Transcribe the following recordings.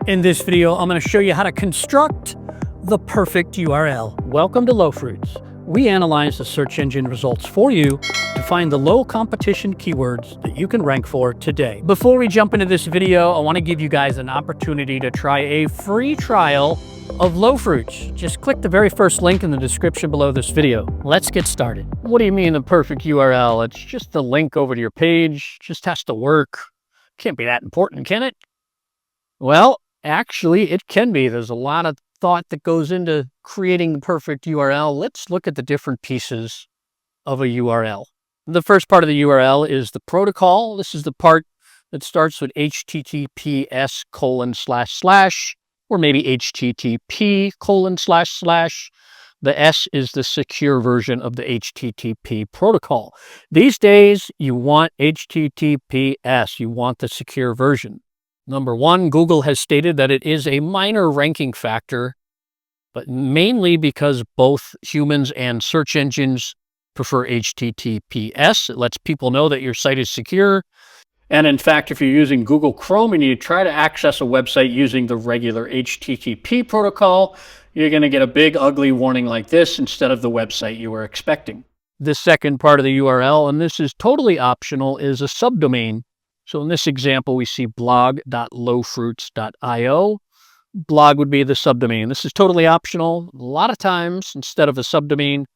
In this video, I'm going to show you how to construct the perfect URL. Welcome to LowFruits. We analyze the search engine results for you to find the low competition keywords that you can rank for today. Before we jump into this video, I want to give you guys an opportunity to try a free trial of LowFruits. Just click the very first link in the description below this video. Let's get started. What do you mean the perfect URL? It's just the link over to your page. Just has to work. Can't be that important, can it? Well, actually, it can be. There's a lot of thought that goes into creating the perfect URL. Let's look at the different pieces of a URL. The first part of the URL is the protocol. This is the part that starts with https:// or maybe http://. The S is the secure version of the HTTP protocol. These days, you want HTTPS. You want the secure version. Number one, Google has stated that it is a minor ranking factor, but mainly because both humans and search engines prefer HTTPS. It lets people know that your site is secure. And in fact, if you're using Google Chrome and you try to access a website using the regular HTTP protocol, you're going to get a big ugly warning like this instead of the website you were expecting. The second part of the URL, and this is totally optional, is a subdomain. So in this example, we see blog.lowfruits.io. Blog would be the subdomain. This is totally optional. A lot of times, instead of a subdomain,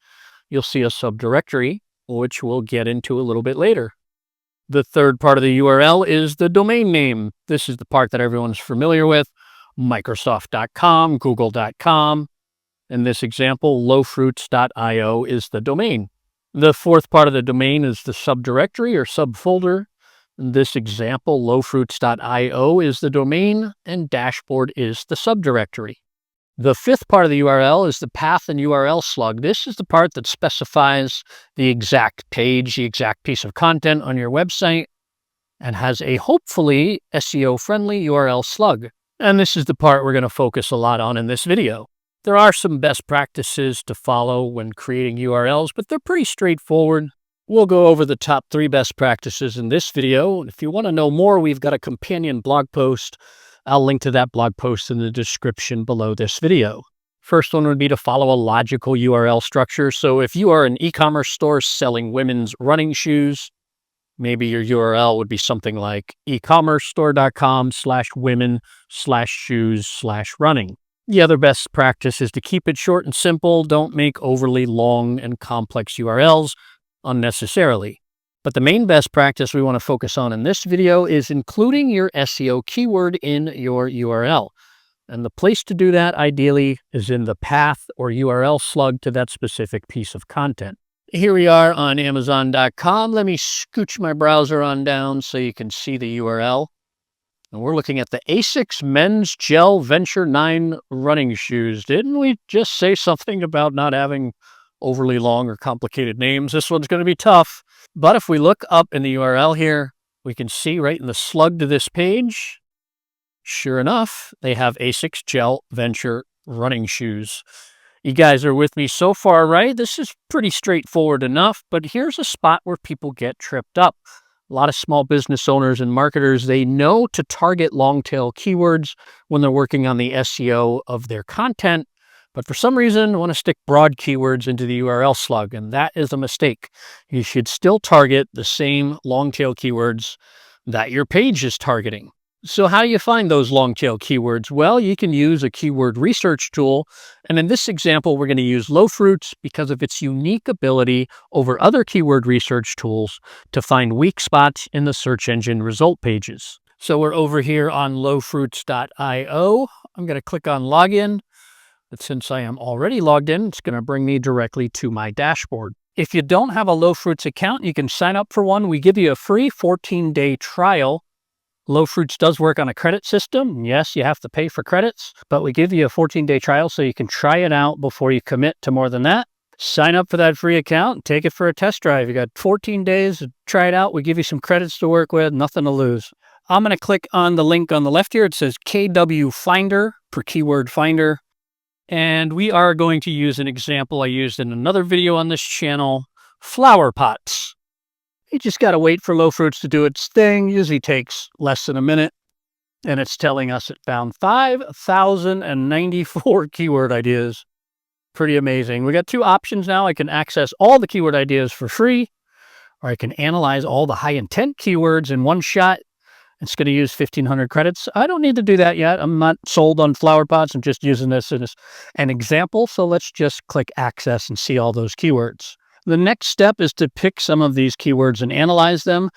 you'll see a subdirectory, which we'll get into a little bit later. The third part of the URL is the domain name. This is the part that everyone's familiar with. Microsoft.com, Google.com. In this example, lowfruits.io is the domain. The fourth part of the domain is the subdirectory or subfolder. In this example, lowfruits.io is the domain and dashboard is the subdirectory. The fifth part of the URL is the path and URL slug. This is the part that specifies the exact page, the exact piece of content on your website, and has a hopefully SEO-friendly URL slug. And this is the part we're going to focus a lot on in this video. There are some best practices to follow when creating URLs, but they're pretty straightforward. We'll go over the top 3 best practices in this video. If you want to know more, we've got a companion blog post. I'll link to that blog post in the description below this video. First one would be to follow a logical URL structure. So if you are an e-commerce store selling women's running shoes, maybe your URL would be something like ecommercestore.com/women/shoes/running. The other best practice is to keep it short and simple. Don't make overly long and complex URLs unnecessarily. But the main best practice we want to focus on in this video is including your SEO keyword in your URL. And the place to do that ideally is in the path or URL slug to that specific piece of content. Here we are on Amazon.com. Let me scooch my browser on down so you can see the URL. And we're looking at the ASICS Men's Gel Venture 9 running shoes. Didn't we just say something about not having overly long or complicated names? This one's going to be tough. But if we look up in the URL here, we can see right in the slug to this page, sure enough, they have ASICS Gel Venture running shoes. You guys are with me so far, right? This is pretty straightforward enough, but here's a spot where people get tripped up. A lot of small business owners and marketers, they know to target long tail keywords when they're working on the SEO of their content, but for some reason want to stick broad keywords into the URL slug, and that is a mistake. You should still target the same long tail keywords that your page is targeting. So how do you find those long tail keywords? Well, you can use a keyword research tool. And in this example, we're going to use LowFruits because of its unique ability over other keyword research tools to find weak spots in the search engine result pages. So we're over here on lowfruits.io. I'm going to click on login. But since I am already logged in, it's going to bring me directly to my dashboard. If you don't have a LowFruits account, you can sign up for one. We give you a free 14-day trial. LowFruits does work on a credit system. Yes, you have to pay for credits, but we give you a 14-day trial so you can try it out before you commit to more than that. Sign up for that free account and take it for a test drive. You got 14 days to try it out. We give you some credits to work with, nothing to lose. I'm going to click on the link on the left here. It says KW Finder per keyword finder. And we are going to use an example I used in another video on this channel, flower pots. You just got to wait for LowFruits to do its thing. Usually takes less than a minute. and it's telling us it found 5,094 keyword ideas. Pretty amazing. We got two options now. I can access all the keyword ideas for free, or I can analyze all the high intent keywords in one shot. It's going to use 1,500 credits. I don't need to do that yet. I'm not sold on flower pots. I'm just using this as an example. So let's just click access and see all those keywords. The next step is to pick some of these keywords and analyze them,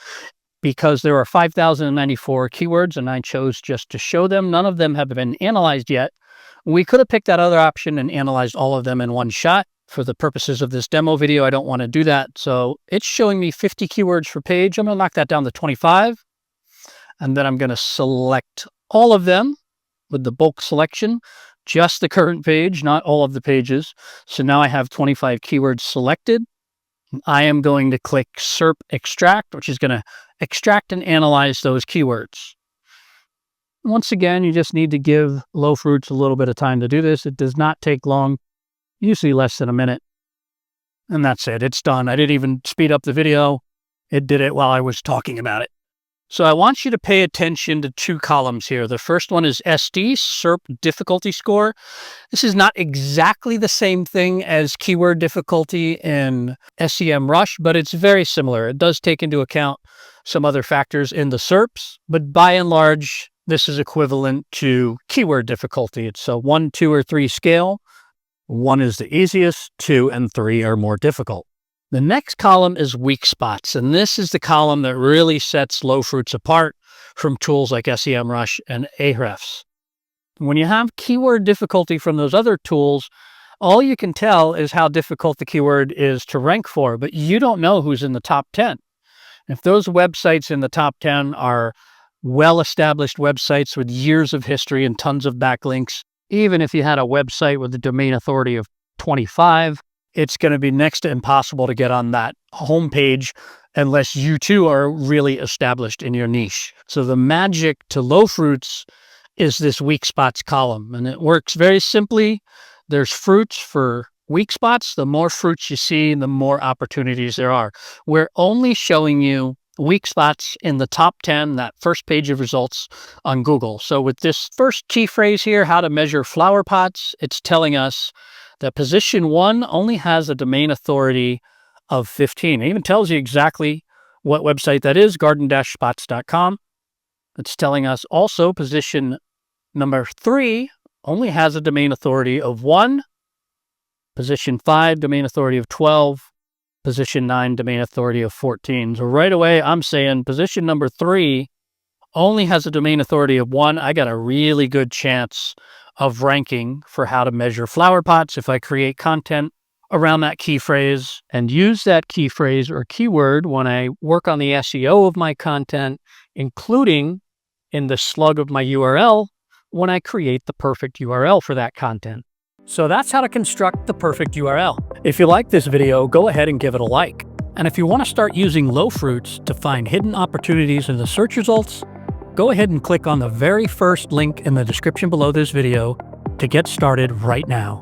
because there are 5,094 keywords and I chose just to show them. None of them have been analyzed yet. We could have picked that other option and analyzed all of them in one shot. For the purposes of this demo video, I don't want to do that. So it's showing me 50 keywords per page. I'm going to knock that down to 25. And then I'm going to select all of them with the bulk selection, just the current page, not all of the pages. So now I have 25 keywords selected. I am going to click SERP extract, which is going to extract and analyze those keywords. Once again, you just need to give LowFruits a little bit of time to do this. It does not take long, usually less than a minute. And that's it. It's done. I didn't even speed up the video. It did it while I was talking about it. So I want you to pay attention to two columns here. The first one is SD, SERP difficulty score. This is not exactly the same thing as keyword difficulty in SEMrush, but it's very similar. It does take into account some other factors in the SERPs, but by and large, this is equivalent to keyword difficulty. It's a 1, 2, or 3 scale. 1 is the easiest, 2 and 3 are more difficult. The next column is weak spots, and this is the column that really sets LowFruits apart from tools like SEMrush and Ahrefs. When you have keyword difficulty from those other tools, all you can tell is how difficult the keyword is to rank for, but you don't know who's in the top 10. If those websites in the top 10 are well-established websites with years of history and tons of backlinks, even if you had a website with a domain authority of 25, it's going to be next to impossible to get on that homepage unless you too are really established in your niche. So the magic to LowFruits is this weak spots column, and it works very simply. There's fruits for weak spots. The more fruits you see, the more opportunities there are. We're only showing you weak spots in the top 10, that first page of results on Google. So with this first key phrase here, how to measure flower pots, it's telling us that position 1 only has a domain authority of 15. It even tells you exactly what website that is, garden-spots.com. It's telling us also position number 3 only has a domain authority of 1, position 5, domain authority of 12, position 9, domain authority of 14. So right away, I'm saying position number 3 only has a domain authority of 1. I got a really good chance of ranking for how to measure flower pots if I create content around that key phrase and use that key phrase or keyword when I work on the SEO of my content, including in the slug of my URL when I create the perfect URL for that content. So that's how to construct the perfect URL. If you like this video, go ahead and give it a like. And if you want to start using LowFruits to find hidden opportunities in the search results, go ahead and click on the very first link in the description below this video to get started right now.